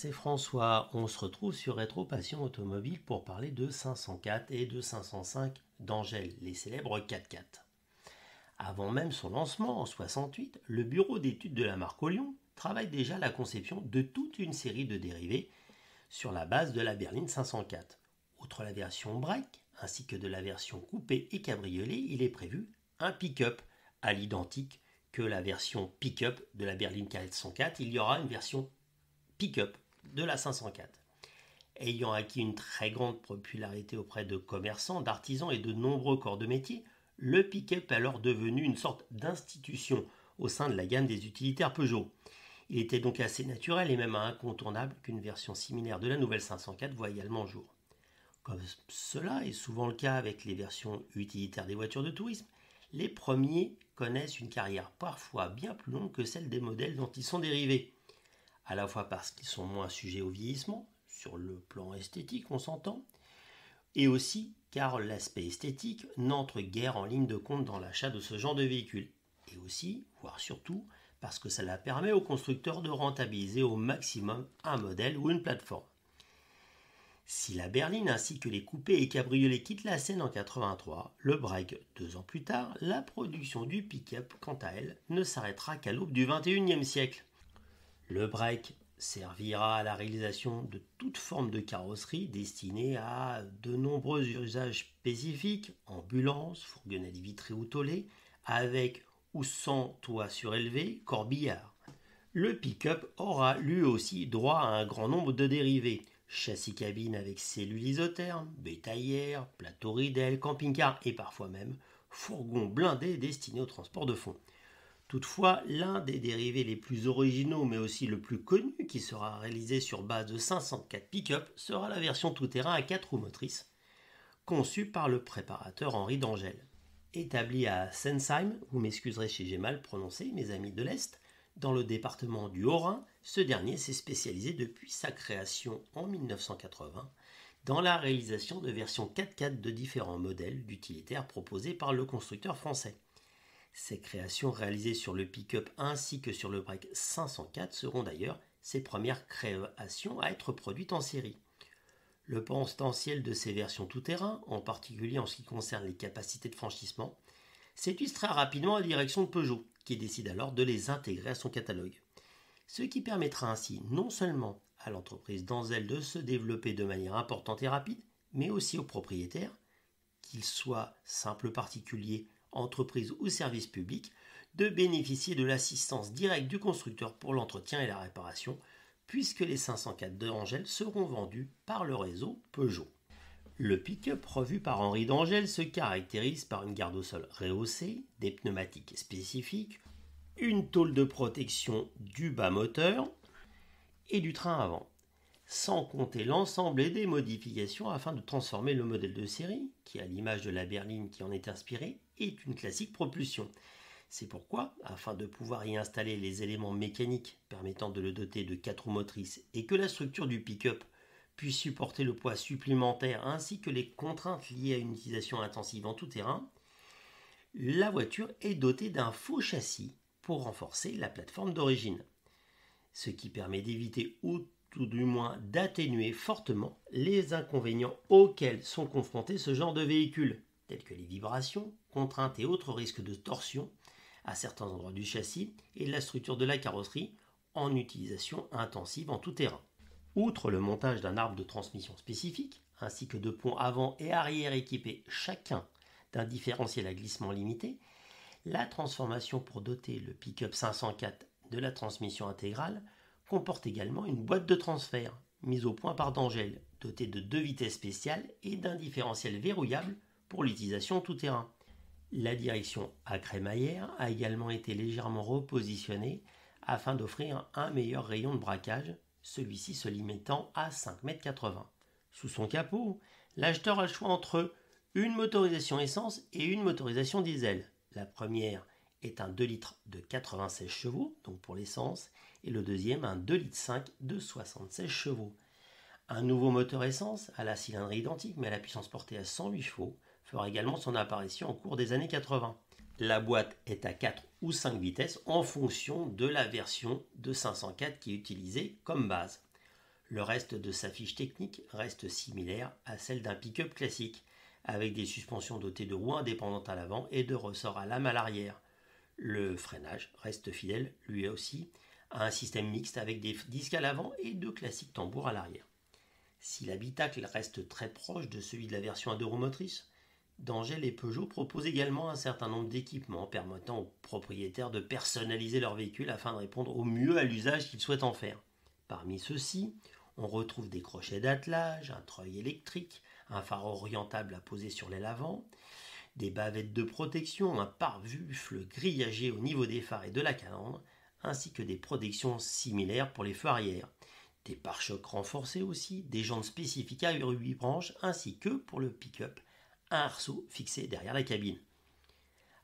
c'est François, on se retrouve sur Rétro Passion Automobile pour parler de 504 et de 505 d'Angel, les célèbres 4x4. Avant même son lancement en 68, le bureau d'études de la marque Olion travaille déjà à la conception de toute une série de dérivés sur la base de la berline 504. Outre la version break, ainsi que de la version coupé et cabriolet, il est prévu un pick-up à l'identique que la version pick-up de la berline 404. Il y aura une version pick-up de la 504. Ayant acquis une très grande popularité auprès de commerçants, d'artisans et de nombreux corps de métier, le pick-up est alors devenu une sorte d'institution au sein de la gamme des utilitaires Peugeot. Il était donc assez naturel et même incontournable qu'une version similaire de la nouvelle 504 voie également le jour. Comme cela est souvent le cas avec les versions utilitaires des voitures de tourisme, les premiers connaissent une carrière parfois bien plus longue que celle des modèles dont ils sont dérivés. À la fois parce qu'ils sont moins sujets au vieillissement, sur le plan esthétique on s'entend, et aussi car l'aspect esthétique n'entre guère en ligne de compte dans l'achat de ce genre de véhicule. Et aussi, voire surtout, parce que cela permet aux constructeurs de rentabiliser au maximum un modèle ou une plateforme. Si la berline ainsi que les coupés et cabriolets quittent la scène en 83, le break 2 ans plus tard, la production du pick-up, quant à elle, ne s'arrêtera qu'à l'aube du XXIe siècle. Le break servira à la réalisation de toute forme de carrosserie destinée à de nombreux usages spécifiques, ambulances, fourgonnettes vitrées ou tollées, avec ou sans toit surélevé, corbillard. Le pick-up aura lui aussi droit à un grand nombre de dérivés, châssis cabine avec cellules isothermes, bétaillères, plateau ridel, camping-car et parfois même fourgon blindé destiné au transport de fonds. Toutefois, l'un des dérivés les plus originaux mais aussi le plus connu qui sera réalisé sur base de 504 pick-up sera la version tout-terrain à 4 roues motrices, conçue par le préparateur Henri d'Angel. Établi à Sensheim, vous m'excuserez si j'ai mal prononcé, mes amis de l'Est, dans le département du Haut-Rhin, ce dernier s'est spécialisé depuis sa création en 1980 dans la réalisation de versions 4x4 de différents modèles d'utilitaires proposés par le constructeur français. Ces créations réalisées sur le pick-up ainsi que sur le break 504 seront d'ailleurs ses premières créations à être produites en série. Le potentiel de ces versions tout-terrain, en particulier en ce qui concerne les capacités de franchissement, séduit très rapidement la direction de Peugeot, qui décide alors de les intégrer à son catalogue. Ce qui permettra ainsi non seulement à l'entreprise d'Anzel de se développer de manière importante et rapide, mais aussi aux propriétaires, qu'ils soient simples particuliers, entreprises ou services publics, de bénéficier de l'assistance directe du constructeur pour l'entretien et la réparation, puisque les 504 d'Angel seront vendus par le réseau Peugeot. Le pick-up revu par Henri d'Angel se caractérise par une garde au sol rehaussée, des pneumatiques spécifiques, une tôle de protection du bas moteur et du train avant, sans compter l'ensemble des modifications afin de transformer le modèle de série, qui à l'image de la berline qui en est inspirée, est une classique propulsion. C'est pourquoi, afin de pouvoir y installer les éléments mécaniques permettant de le doter de 4 roues motrices et que la structure du pick-up puisse supporter le poids supplémentaire ainsi que les contraintes liées à une utilisation intensive en tout terrain, la voiture est dotée d'un faux châssis pour renforcer la plateforme d'origine, ce qui permet d'éviter ou tout du moins d'atténuer fortement les inconvénients auxquels sont confrontés ce genre de véhicules, tels que les vibrations, contraintes et autres risques de torsion à certains endroits du châssis et de la structure de la carrosserie en utilisation intensive en tout terrain. Outre le montage d'un arbre de transmission spécifique, ainsi que de ponts avant et arrière équipés chacun d'un différentiel à glissement limité, la transformation pour doter le pick-up 504 de la transmission intégrale comporte également une boîte de transfert mise au point par d'Angel, dotée de 2 vitesses spéciales et d'un différentiel verrouillable pour l'utilisation tout-terrain. La direction à crémaillère a également été légèrement repositionnée afin d'offrir un meilleur rayon de braquage, celui-ci se limitant à 5,80 m. Sous son capot, l'acheteur a le choix entre une motorisation essence et une motorisation diesel. La première est un 2 litres de 96 chevaux, donc pour l'essence, et le deuxième un 2,5 litres de 76 chevaux. Un nouveau moteur essence, à la cylindrée identique mais à la puissance portée à 108 chevaux, fera également son apparition au cours des années 80. La boîte est à 4 ou 5 vitesses en fonction de la version de 504 qui est utilisée comme base. Le reste de sa fiche technique reste similaire à celle d'un pick-up classique, avec des suspensions dotées de roues indépendantes à l'avant et de ressorts à lame à l'arrière. Le freinage reste fidèle, lui aussi, à un système mixte avec des disques à l'avant et deux classiques tambours à l'arrière. Si l'habitacle reste très proche de celui de la version à 2 roues motrices, Dangel et Peugeot proposent également un certain nombre d'équipements permettant aux propriétaires de personnaliser leur véhicule afin de répondre au mieux à l'usage qu'ils souhaitent en faire. Parmi ceux-ci, on retrouve des crochets d'attelage, un treuil électrique, un phare orientable à poser sur l'aile avant, des bavettes de protection, un pare-buffle grillagé au niveau des phares et de la calandre, ainsi que des protections similaires pour les feux arrière. Des pare-chocs renforcés aussi, des jantes spécifiques à 8 branches, ainsi que pour le pick-up, un arceau fixé derrière la cabine.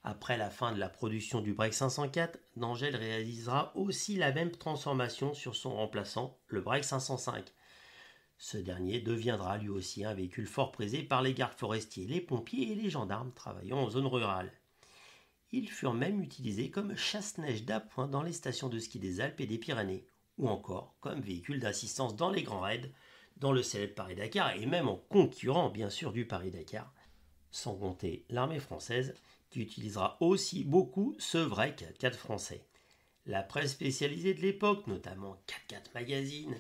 Après la fin de la production du Break 504, Dangel réalisera aussi la même transformation sur son remplaçant, le Break 505. Ce dernier deviendra lui aussi un véhicule fort prisé par les gardes forestiers, les pompiers et les gendarmes travaillant en zone rurale. Ils furent même utilisés comme chasse-neige d'appoint dans les stations de ski des Alpes et des Pyrénées, ou encore comme véhicule d'assistance dans les grands raids, dans le célèbre Paris-Dakar et même en concurrent bien sûr du Paris-Dakar, sans compter l'armée française qui utilisera aussi beaucoup ce vrai 4x4 français. La presse spécialisée de l'époque, notamment 4x4 Magazine,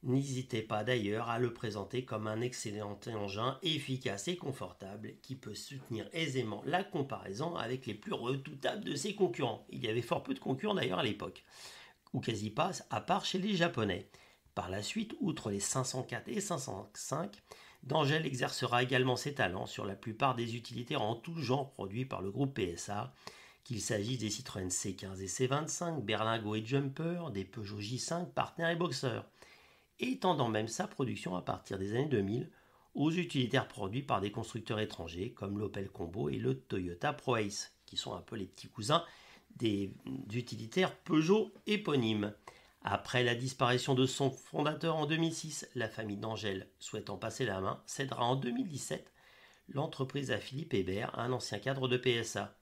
n'hésitait pas d'ailleurs à le présenter comme un excellent engin efficace et confortable qui peut soutenir aisément la comparaison avec les plus redoutables de ses concurrents. Il y avait fort peu de concurrents d'ailleurs à l'époque, ou quasi pas, à part chez les Japonais. Par la suite, outre les 504 et 505, Dangel exercera également ses talents sur la plupart des utilitaires en tout genre produits par le groupe PSA, qu'il s'agisse des Citroën C15 et C25, Berlingo et Jumper, des Peugeot J5, Partner et Boxer, étendant même sa production à partir des années 2000 aux utilitaires produits par des constructeurs étrangers comme l'Opel Combo et le Toyota ProAce, qui sont un peu les petits cousins des utilitaires Peugeot éponymes. Après la disparition de son fondateur en 2006, la famille Dangel, souhaitant passer la main, cédera en 2017 l'entreprise à Philippe Hébert, un ancien cadre de PSA.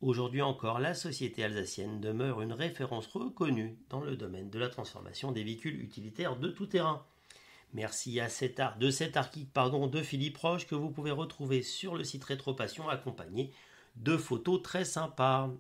Aujourd'hui encore, la société alsacienne demeure une référence reconnue dans le domaine de la transformation des véhicules utilitaires de tout terrain. Merci à cet article de Philippe Roche que vous pouvez retrouver sur le site Rétropassion accompagné de photos très sympas.